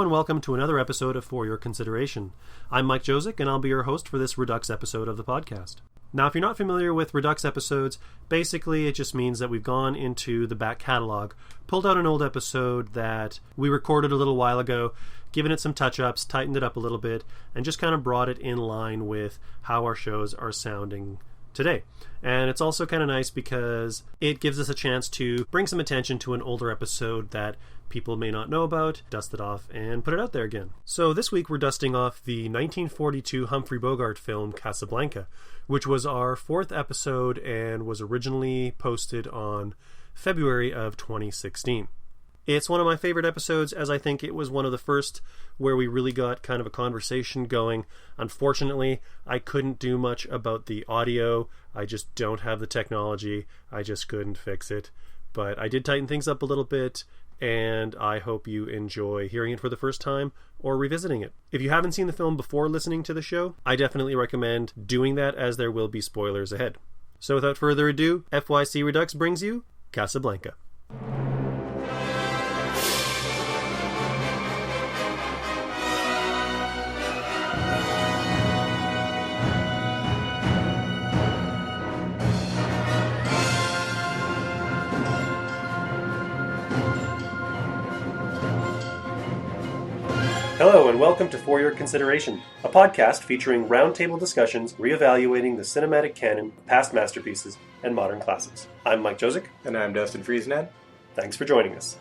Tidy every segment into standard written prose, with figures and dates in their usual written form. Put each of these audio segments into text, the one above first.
and welcome to another episode of For Your Consideration. I'm Mike Josick, and I'll be your host for this Redux episode of the podcast. Now, if you're not familiar with Redux episodes, basically it just means that we've gone into the back catalog, pulled out an old episode that we recorded a little while ago, given it some touch-ups, tightened it up a little bit, and just kind of brought it in line with how our shows are sounding today. And it's also kind of nice because it gives us a chance to bring some attention to an older episode that people may not know about, dust it off, and put it out there again. So this week we're dusting off the 1942 Humphrey Bogart film Casablanca, which was our fourth episode and was originally posted on February of 2016. It's one of my favorite episodes, as I think it was one of the first where we really got kind of a conversation going. Unfortunately, I couldn't do much about the audio. I just don't have the technology. I just couldn't fix it. But I did tighten things up a little bit, and I hope you enjoy hearing it for the first time or revisiting it. If you haven't seen the film before listening to the show, I definitely recommend doing that, as there will be spoilers ahead. So without further ado, FYC Redux brings you Casablanca. Hello and welcome to For Your Consideration, a podcast featuring roundtable discussions reevaluating the cinematic canon, past masterpieces, and modern classics. I'm Mike Josick. And I'm Dustin Friesnad. Thanks for joining us.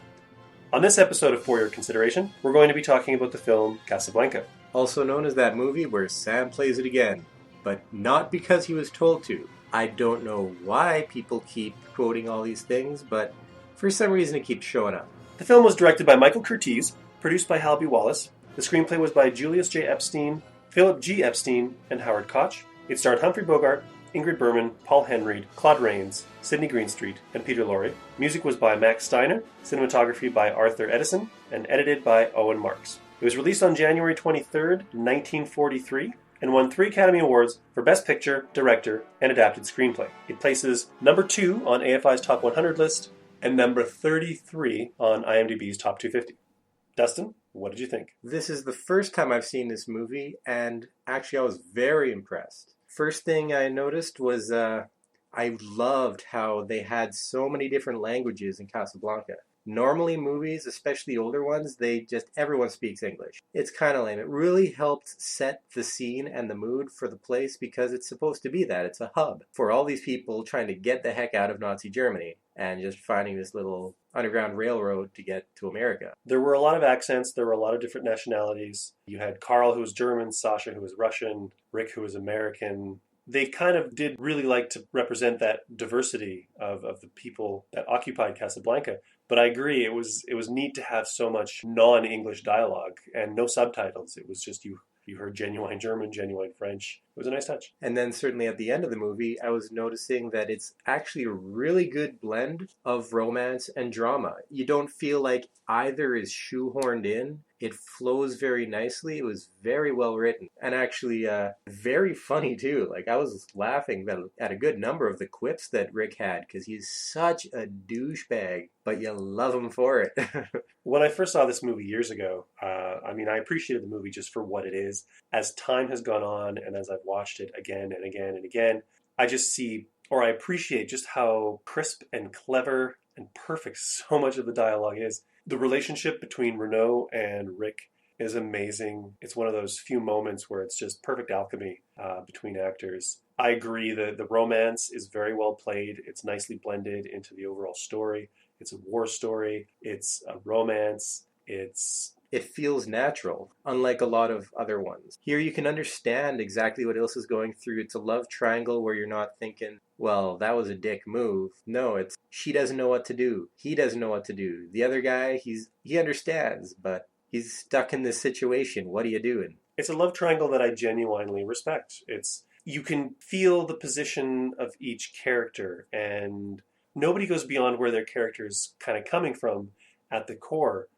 On this episode of For Your Consideration, we're going to be talking about the film Casablanca. Also known as that movie where Sam plays it again, but not because he was told to. I don't know why people keep quoting all these things, but for some reason it keeps showing up. The film was directed by Michael Curtiz, produced by Hal B. Wallace. The screenplay was by Julius J. Epstein, Philip G. Epstein, and Howard Koch. It starred Humphrey Bogart, Ingrid Bergman, Paul Henreid, Claude Rains, Sidney Greenstreet, and Peter Lorre. Music was by Max Steiner, cinematography by Arthur Edison, and edited by Owen Marks. It was released on January 23rd, 1943, and won 3 Academy Awards for Best Picture, Director, and Adapted Screenplay. It places number 2 on AFI's Top 100 list, and number 33 on IMDb's Top 250. Dustin, what did you think? This is the first time I've seen this movie, and actually I was very impressed. First thing I noticed was I loved how they had so many different languages in Casablanca. Normally movies, especially older ones, everyone speaks English. It's kind of lame. It really helped set the scene and the mood for the place because it's supposed to be that. It's a hub for all these people trying to get the heck out of Nazi Germany and just finding this little underground railroad to get to America. There were a lot of accents. There were a lot of different nationalities. You had Carl, who was German, Sasha, who was Russian, Rick, who was American. They kind of did really like to represent that diversity of the people that occupied Casablanca. But I agree, it was neat to have so much non-English dialogue and no subtitles. It was just you heard genuine German, genuine French. It was a nice touch. And then certainly at the end of the movie, I was noticing that it's actually a really good blend of romance and drama. You don't feel like either is shoehorned in. It flows very nicely. It was very well written. And actually very funny too. Like I was laughing at a good number of the quips that Rick had because he's such a douchebag, but you love him for it. When I first saw this movie years ago, I appreciated the movie just for what it is. As time has gone on and as I've watched it again and again and again, I appreciate just how crisp and clever and perfect so much of the dialogue is. The relationship between Renaud and Rick is amazing. It's one of those few moments where it's just perfect alchemy between actors. I agree that the romance is very well played. It's nicely blended into the overall story. It's a war story. It's a romance. It feels natural, unlike a lot of other ones. Here you can understand exactly what Ilsa's going through. It's a love triangle where you're not thinking, well, that was a dick move. No, it's she doesn't know what to do. He doesn't know what to do. The other guy, he understands, but he's stuck in this situation. What are you doing? It's a love triangle that I genuinely respect. You can feel the position of each character, and nobody goes beyond where their character is kind of coming from at the core.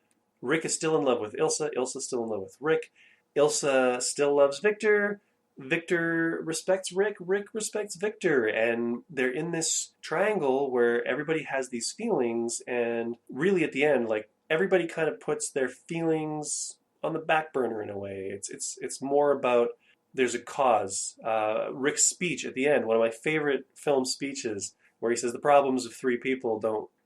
Rick is still in love with Ilsa. Ilsa's still in love with Rick. Ilsa still loves Victor. Victor respects Rick. Rick respects Victor. And they're in this triangle where everybody has these feelings. And really at the end, like, everybody kind of puts their feelings on the back burner in a way. It's more about there's a cause. Rick's speech at the end, one of my favorite film speeches, where he says the problems of three people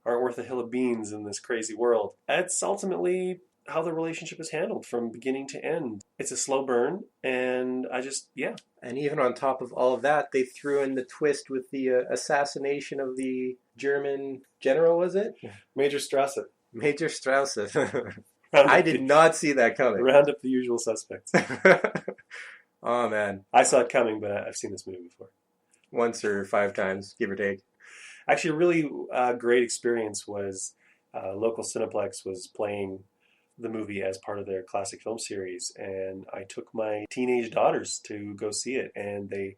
aren't worth a hill of beans in this crazy world. It's ultimately how the relationship is handled from beginning to end. It's a slow burn, and yeah. And even on top of all of that, they threw in the twist with the assassination of the German general, was it? Major Strauss. Major Strauss. I did not see that coming. Round up the usual suspects. Oh, man. I saw it coming, but I've seen this movie before. Once or 5 times, give or take. Actually, a really great experience was local Cineplex was playing the movie as part of their classic film series, and I took my teenage daughters to go see it, and they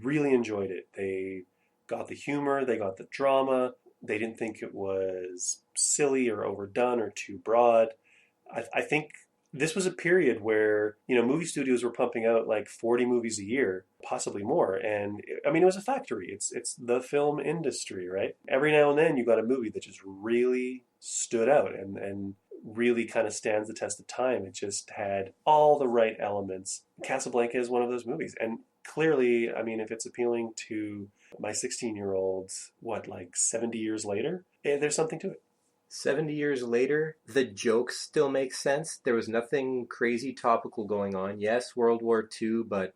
really enjoyed it. They got the humor, they got the drama, they didn't think it was silly or overdone or too broad. I think this was a period where, movie studios were pumping out like 40 movies a year, possibly more. And it was a factory. It's the film industry, right? Every now and then you got a movie that just really stood out and really kind of stands the test of time. It just had all the right elements. Casablanca is one of those movies. And clearly, if it's appealing to my 16-year-olds, 70 years later, there's something to it. 70 years later, the jokes still make sense. There was nothing crazy topical going on. Yes, World War II, but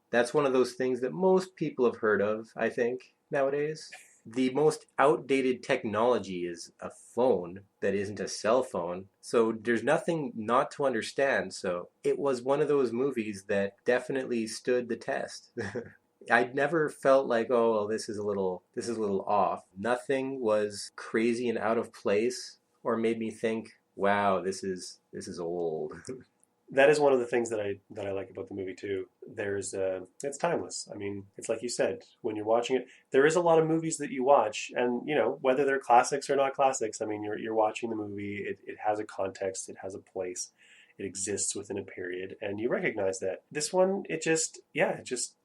that's one of those things that most people have heard of, I think, nowadays. The most outdated technology is a phone that isn't a cell phone. So there's nothing not to understand. So it was one of those movies that definitely stood the test. I never felt like, oh, well, this is a little off. Nothing was crazy and out of place or made me think, wow, this is old. That is one of the things that I like about the movie too. It's timeless. It's like you said, when you're watching it, there is a lot of movies that you watch, and whether they're classics or not classics, you're watching the movie. It has a context, it has a place. It exists within a period, and you recognize that. This one, it just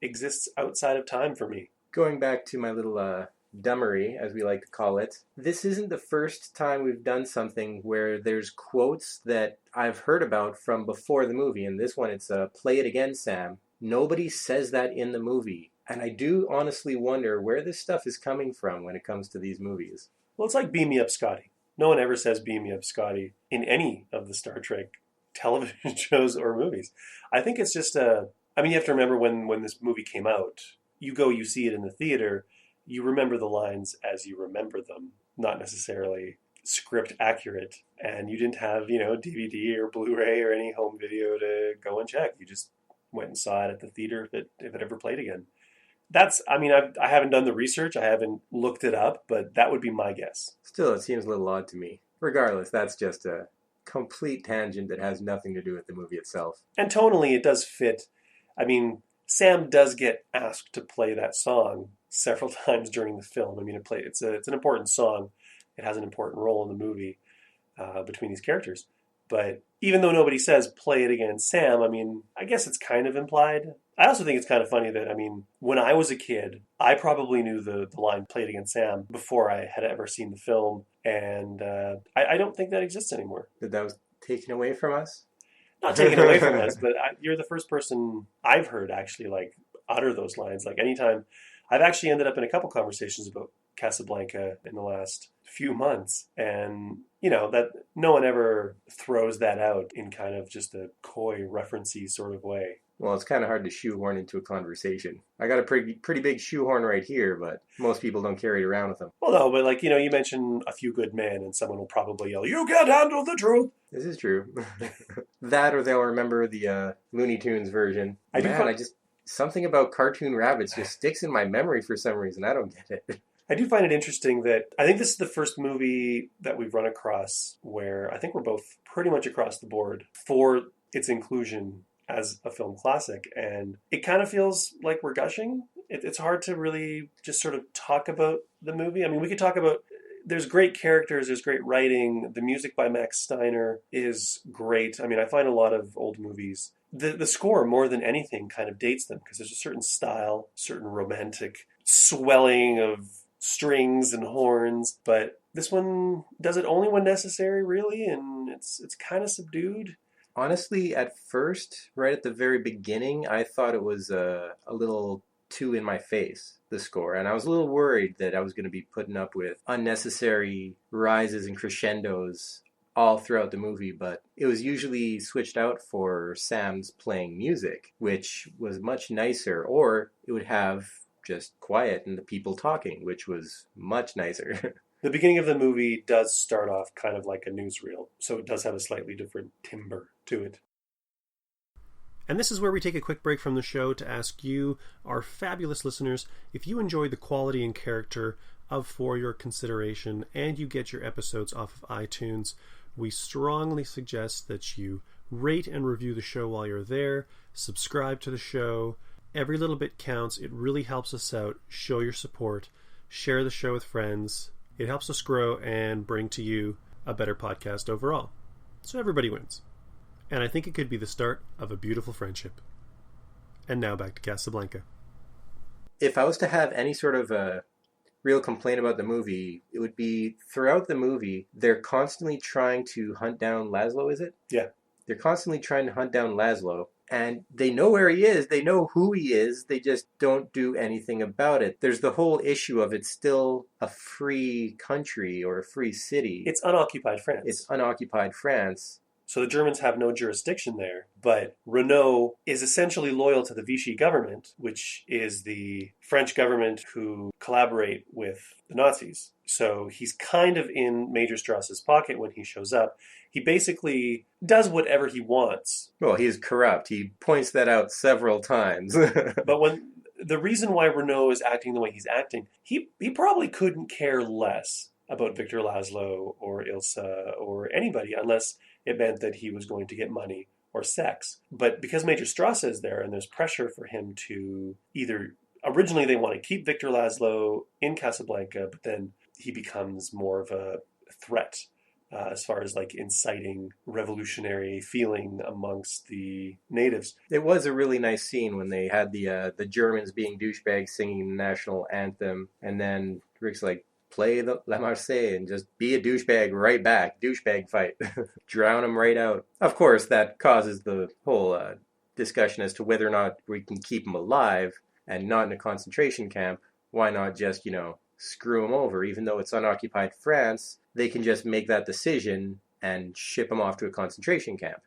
exists outside of time for me. Going back to my little dummery, as we like to call it, this isn't the first time we've done something where there's quotes that I've heard about from before the movie. And this one, it's "Play it again, Sam." Nobody says that in the movie. And I do honestly wonder where this stuff is coming from when it comes to these movies. Well, it's like "Beam me up, Scotty." No one ever says "Beam me up, Scotty" in any of the Star Trek television shows or movies. I think it's just you have to remember when this movie came out, you see it in the theater, you remember the lines as you remember them, not necessarily script accurate. And you didn't have, DVD or Blu-ray or any home video to go and check. You just went and saw it at the theater if it ever played again. I haven't done the research, I haven't looked it up, but that would be my guess. Still, it seems a little odd to me. Regardless, that's just a complete tangent that has nothing to do with the movie itself. And tonally, it does fit. Sam does get asked to play that song several times during the film. It's an important song. It has an important role in the movie between these characters. But even though nobody says "play it again, Sam," I guess it's kind of implied. I also think it's kind of funny that, when I was a kid, I probably knew the line "play it again, Sam" before I had ever seen the film. And I don't think that exists anymore. That was taken away from us? Not taken away from us, but you're the first person I've heard actually utter those lines. Anytime, I've actually ended up in a couple conversations about Casablanca in the last few months, and that no one ever throws that out in kind of just a coy, referencey sort of way. Well, it's kind of hard to shoehorn into a conversation. I got a pretty big shoehorn right here, but most people don't carry it around with them. Well, no, but you mention "A Few Good Men," and someone will probably yell, "You can't handle the truth." This is true. That, or they'll remember the Looney Tunes version. Something about cartoon rabbits just sticks in my memory for some reason. I don't get it. I do find it interesting that I think this is the first movie that we've run across where I think we're both pretty much across the board for its inclusion as a film classic. And it kind of feels like we're gushing. It's hard to really just sort of talk about the movie. We could talk about, there's great characters, there's great writing. The music by Max Steiner is great. I find a lot of old movies, the score more than anything kind of dates them because there's a certain style, certain romantic swelling of strings and horns, but this one does it only when necessary, really, and it's kind of subdued. Honestly, at first, right at the very beginning, I thought it was a little too in my face, the score. And I was a little worried that I was going to be putting up with unnecessary rises and crescendos all throughout the movie, but it was usually switched out for Sam's playing music, which was much nicer, or it would have just quiet and the people talking, which was much nicer. The beginning of the movie does start off kind of like a newsreel, so it does have a slightly different timbre to it. And this is where we take a quick break from the show to ask you, our fabulous listeners, if you enjoy the quality and character of For Your Consideration and you get your episodes off of iTunes, we strongly suggest that you rate and review the show while you're there, subscribe to the show. Every little bit counts. It really helps us out. Show your support. Share the show with friends. It helps us grow and bring to you a better podcast overall. So everybody wins. And I think it could be the start of a beautiful friendship. And now back to Casablanca. If I was to have any sort of a real complaint about the movie, it would be throughout the movie, they're constantly trying to hunt down Laszlo, is it? Yeah. They're constantly trying to hunt down Laszlo. And they know where he is, they know who he is, they just don't do anything about it. There's the whole issue of it's still a free country or a free city. It's unoccupied France. It's unoccupied France. So the Germans have no jurisdiction there, but Renault is essentially loyal to the Vichy government, which is the French government who collaborate with the Nazis. So he's kind of in Major Strauss's pocket when he shows up. He basically does whatever he wants. Well, he is corrupt. He points that out several times. But when the reason why Renault is acting the way he's acting, he probably couldn't care less about Victor Laszlo or Ilsa or anybody unless it meant that he was going to get money or sex. But because Major Strauss is there and there's pressure for him to either... Originally they want to keep Victor Laszlo in Casablanca, but then he becomes more of a threat as far as like inciting revolutionary feeling amongst the natives. It was a really nice scene when they had the Germans being douchebags singing the national anthem, and then Rick's like, play the La Marseillaise and just be a douchebag right back. Douchebag fight. Drown him right out. Of course, that causes the whole discussion as to whether or not we can keep him alive and not in a concentration camp. Why not just, screw him over? Even though it's unoccupied France, they can just make that decision and ship him off to a concentration camp.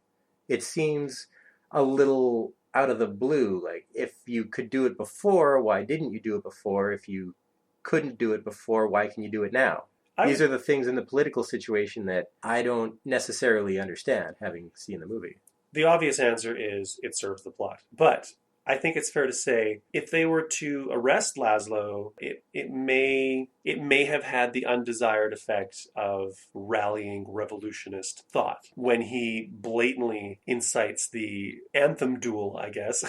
It seems a little out of the blue. Like, if you could do it before, why didn't you do it before? If you couldn't do it before, why can you do it now? These are the things in the political situation that I don't necessarily understand, having seen the movie. The obvious answer is it serves the plot. But I think it's fair to say if they were to arrest Laszlo, it may have had the undesired effect of rallying revolutionist thought when he blatantly incites the anthem duel, I guess,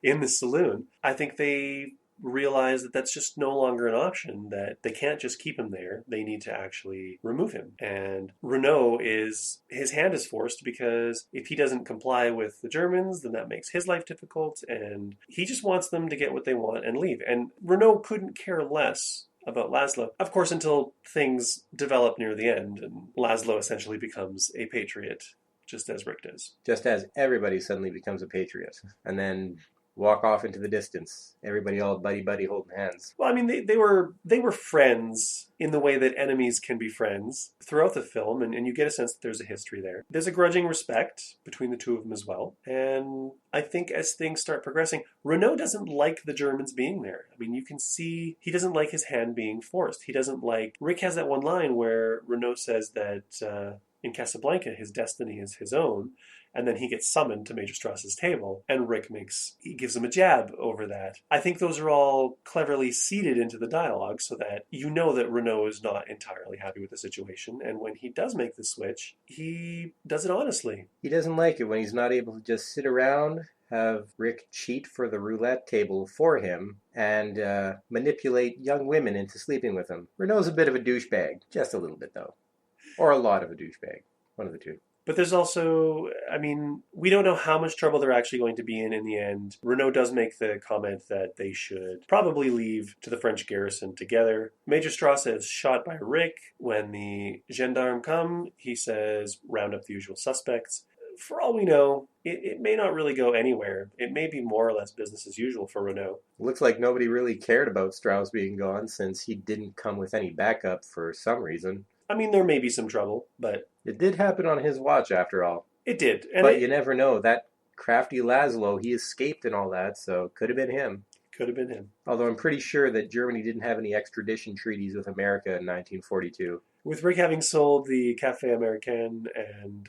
in the saloon. I think they realize that that's just no longer an option, that they can't just keep him there. They need to actually remove him. And Renault his hand is forced because if he doesn't comply with the Germans, then that makes his life difficult. And he just wants them to get what they want and leave. And Renault couldn't care less about Laszlo, of course, until things develop near the end and Laszlo essentially becomes a patriot, just as Rick does. Just as everybody suddenly becomes a patriot. And then walk off into the distance. Everybody all buddy-buddy holding hands. Well, I mean, they were friends in the way that enemies can be friends throughout the film, and you get a sense that there's a history there. There's a grudging respect between the two of them as well. And I think as things start progressing, Renault doesn't like the Germans being there. I mean, you can see he doesn't like his hand being forced. He doesn't like... Rick has that one line where Renault says that in Casablanca, his destiny is his own. And then he gets summoned to Major Strauss's table, and Rick gives him a jab over that. I think those are all cleverly seeded into the dialogue so that you know that Renault is not entirely happy with the situation, and when he does make the switch, he does it honestly. He doesn't like it when he's not able to just sit around, have Rick cheat for the roulette table for him, and manipulate young women into sleeping with him. Renault's a bit of a douchebag, just a little bit though. Or a lot of a douchebag, one of the two. But there's also, I mean, we don't know how much trouble they're actually going to be in the end. Renault does make the comment that they should probably leave to the French garrison together. Major Strauss is shot by Rick. When the gendarmes come, he says, round up the usual suspects. for all we know, it may not really go anywhere. It may be more or less business as usual for Renault. Looks like nobody really cared about Strauss being gone since he didn't come with any backup for some reason. I mean, there may be some trouble, but... It did happen on his watch, after all. It did. But you never know. That crafty Laszlo, he escaped and all that, so could have been him. Could have been him. Although I'm pretty sure that Germany didn't have any extradition treaties with America in 1942. With Rick having sold the Café Americain and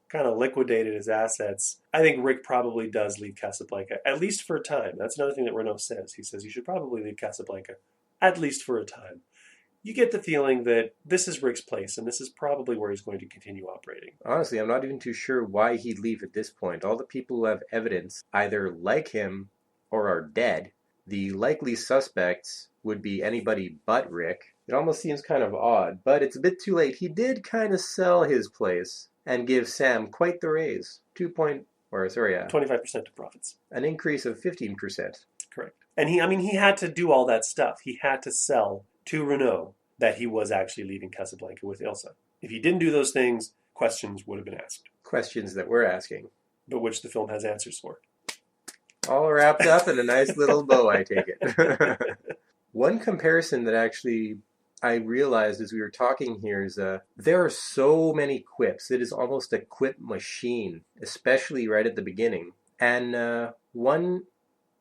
kind of liquidated his assets, I think Rick probably does leave Casablanca, at least for a time. That's another thing that Renault says. He says you should probably leave Casablanca, at least for a time. You get the feeling that this is Rick's place, and this is probably where he's going to continue operating. Honestly, I'm not even too sure why he'd leave at this point. All the people who have evidence either like him or are dead. The likely suspects would be anybody but Rick. It almost seems kind of odd, but it's a bit too late. He did kind of sell his place and give Sam quite the raise. 25% of profits. An increase of 15%. Correct. And he had to do all that stuff. He had to sell to Renault that he was actually leaving Casablanca with Ilsa. If he didn't do those things, questions would have been asked. Questions that we're asking. But which the film has answers for. All wrapped up in a nice little bow, I take it. One comparison that actually I realized as we were talking here is there are so many quips. It is almost a quip machine, especially right at the beginning. And one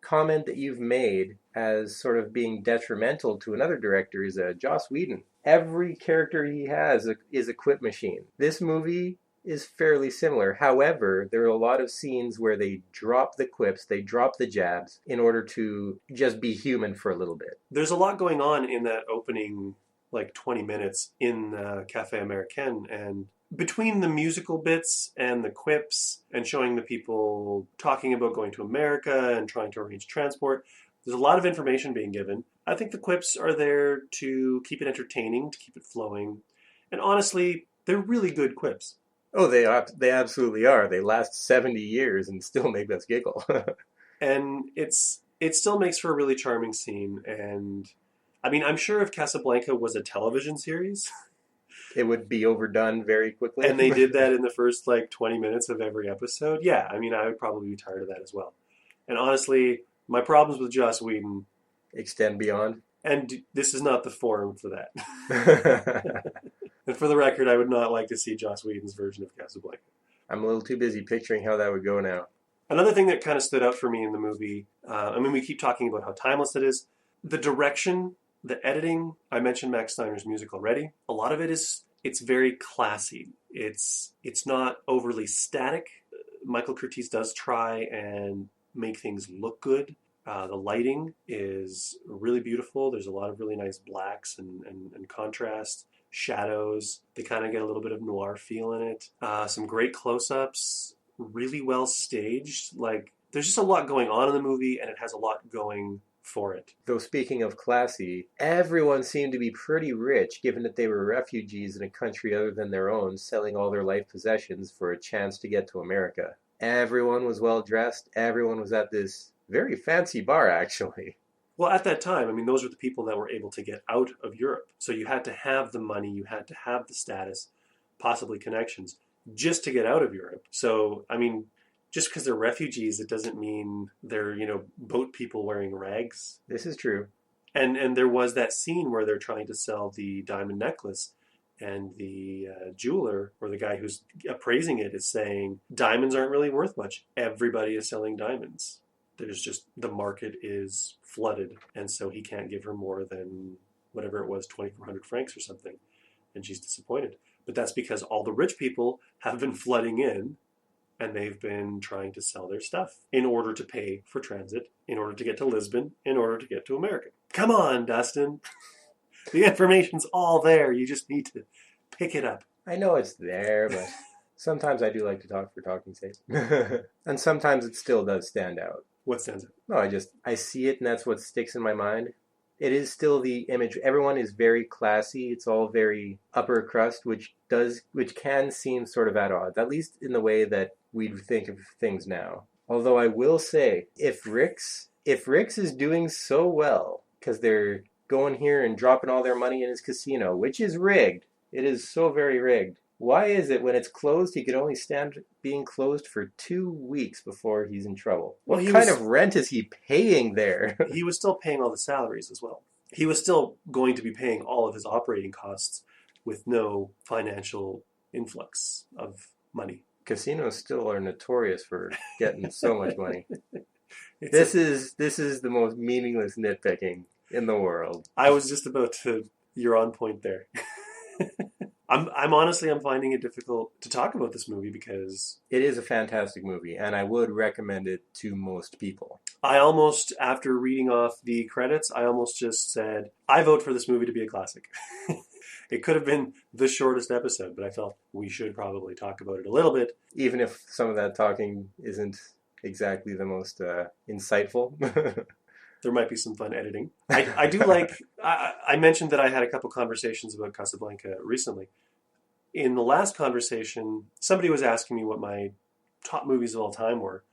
comment that you've made as sort of being detrimental to another director is Joss Whedon. Every character he has is a quip machine. This movie is fairly similar. However, there are a lot of scenes where they drop the quips, they drop the jabs in order to just be human for a little bit. There's a lot going on in that opening, 20 minutes in Café Americain, and between the musical bits and the quips and showing the people talking about going to America and trying to arrange transport, there's a lot of information being given. I think the quips are there to keep it entertaining, to keep it flowing. And honestly, they're really good quips. Oh, they absolutely are. They last 70 years and still make us giggle. And it still makes for a really charming scene. And I'm sure if Casablanca was a television series, it would be overdone very quickly. And they did that in the first 20 minutes of every episode. Yeah, I would probably be tired of that as well. And honestly, my problems with Joss Whedon extend beyond. And this is not the forum for that. And for the record, I would not like to see Joss Whedon's version of Casablanca. I'm a little too busy picturing how that would go now. Another thing that kind of stood out for me in the movie, we keep talking about how timeless it is. The direction, the editing, I mentioned Max Steiner's music already. A lot of it's very classy. It's not overly static. Michael Curtiz does try and make things look good. The lighting is really beautiful. There's a lot of really nice blacks and contrast. Shadows. They kind of get a little bit of noir feel in it. Some great close-ups. Really well staged. There's just a lot going on in the movie, and it has a lot going for it. Though speaking of classy, everyone seemed to be pretty rich, given that they were refugees in a country other than their own, selling all their life possessions for a chance to get to America. Everyone was well dressed. Everyone was at this very fancy bar, actually. Well, at that time, those were the people that were able to get out of Europe. So you had to have the money, you had to have the status, possibly connections, just to get out of Europe. So, just because they're refugees, it doesn't mean they're, boat people wearing rags. This is true. And there was that scene where they're trying to sell the diamond necklace, and the jeweler, or the guy who's appraising it, is saying, diamonds aren't really worth much. Everybody is selling diamonds. There's just, the market is flooded, and so he can't give her more than whatever it was, 2,400 francs or something. And she's disappointed. But that's because all the rich people have been flooding in, and they've been trying to sell their stuff in order to pay for transit, in order to get to Lisbon, in order to get to America. Come on, Dustin. The information's all there. You just need to pick it up. I know it's there, but sometimes I do like to talk for talking's sake. And sometimes it still does stand out. What stands out? No, I see it, and that's what sticks in my mind. It is still the image. Everyone is very classy. It's all very upper crust, which can seem sort of at odds, at least in the way that we think of things now. Although I will say, if Rick's is doing so well, because they're going here and dropping all their money in his casino, which is rigged. It is so very rigged. Why is it when it's closed, he could only stand being closed for 2 weeks before he's in trouble? What kind of rent is he paying there? He was still paying all the salaries as well. He was still going to be paying all of his operating costs with no financial influx of money. Casinos still are notorious for getting so much money. This is the most meaningless nitpicking in the world. I was just about to... You're on point there. I'm honestly finding it difficult to talk about this movie because... It is a fantastic movie, and I would recommend it to most people. I almost, after reading off the credits, I almost just said, I vote for this movie to be a classic. It could have been the shortest episode, but I felt we should probably talk about it a little bit. Even if some of that talking isn't exactly the most insightful. There might be some fun editing. I do like... I mentioned that I had a couple conversations about Casablanca recently. In the last conversation, somebody was asking me what my top movies of all time were,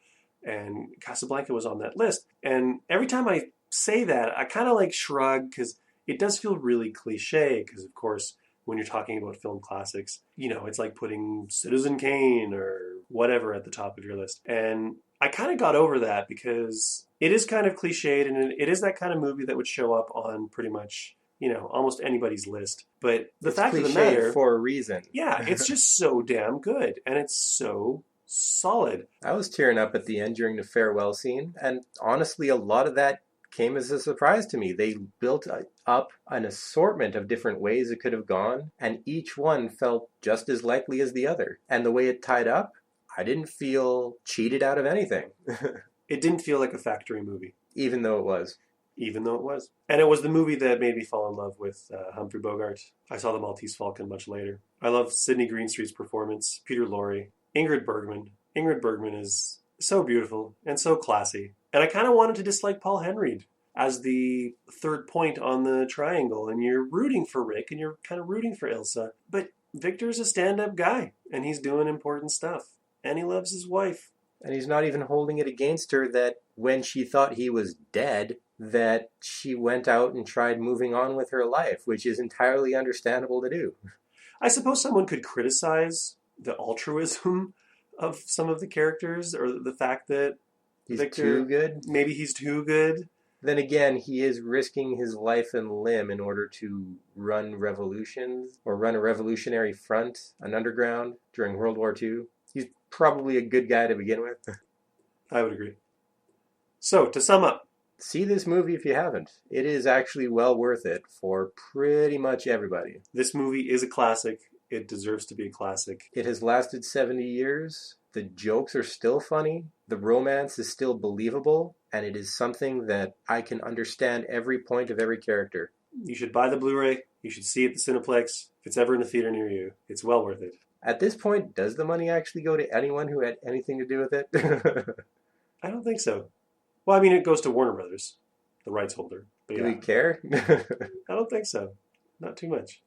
and Casablanca was on that list. And every time I say that, I kind of like shrug, because it does feel really cliche, because of course, when you're talking about film classics, you know, it's like putting Citizen Kane or whatever at the top of your list. And I kind of got over that, because it is kind of cliched, and it is that kind of movie that would show up on pretty much, you know, almost anybody's list. But the fact of the matter... for a reason. Yeah, it's just so damn good, and it's so solid. I was tearing up at the end during the farewell scene, and honestly, a lot of that came as a surprise to me. They built up an assortment of different ways it could have gone, and each one felt just as likely as the other. And the way it tied up, I didn't feel cheated out of anything. It didn't feel like a factory movie. Even though it was. And it was the movie that made me fall in love with Humphrey Bogart. I saw The Maltese Falcon much later. I love Sidney Greenstreet's performance, Peter Lorre, Ingrid Bergman. Ingrid Bergman is so beautiful and so classy. And I kind of wanted to dislike Paul Henreid as the third point on the triangle. And you're rooting for Rick and you're kind of rooting for Ilsa. But Victor's a stand-up guy and he's doing important stuff. And he loves his wife. And he's not even holding it against her that when she thought he was dead, that she went out and tried moving on with her life, which is entirely understandable to do. I suppose someone could criticize the altruism of some of the characters, or the fact that he's Victor, too good. Maybe he's too good. Then again, he is risking his life and limb in order to run revolutions, or run a revolutionary front, an underground, during World War II. He's probably a good guy to begin with. I would agree. So, to sum up. See this movie if you haven't. It is actually well worth it for pretty much everybody. This movie is a classic. It deserves to be a classic. It has lasted 70 years. The jokes are still funny. The romance is still believable. And it is something that I can understand every point of every character. You should buy the Blu-ray. You should see it at the Cineplex. If it's ever in a theater near you, it's well worth it. At this point, does the money actually go to anyone who had anything to do with it? I don't think so. Well, I mean, it goes to Warner Brothers, the rights holder. But do we care? I don't think so. Not too much.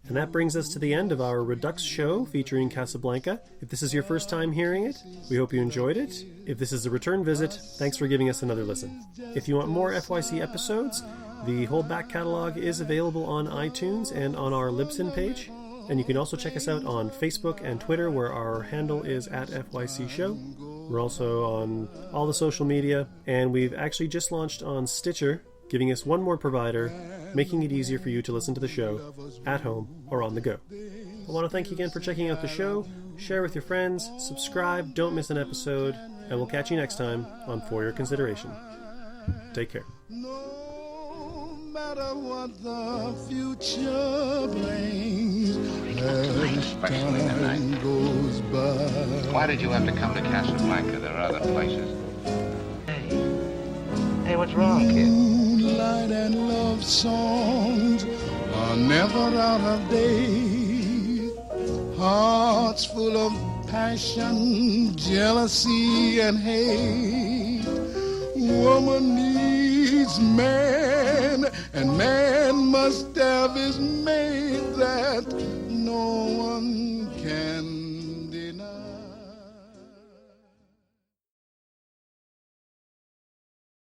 And that brings us to the end of our Redux show featuring Casablanca. If this is your first time hearing it, we hope you enjoyed it. If this is a return visit, thanks for giving us another listen. If you want more FYC episodes, the whole back catalog is available on iTunes and on our Libsyn page. And you can also check us out on Facebook and Twitter, where our handle is @FYC Show. We're also on all the social media, and we've actually just launched on Stitcher, giving us one more provider, making it easier for you to listen to the show at home or on the go. I want to thank you again for checking out the show. Share with your friends, subscribe, don't miss an episode, and we'll catch you next time on For Your Consideration. Take care. No matter what the future brings, Especially tonight. Goes by. Why did you have to come to Casablanca? There are other places. Hey, what's wrong, kid? Moonlight and love songs are never out of date. Hearts full of passion, jealousy, and hate. Woman needs needs man, and man must have his mate that no one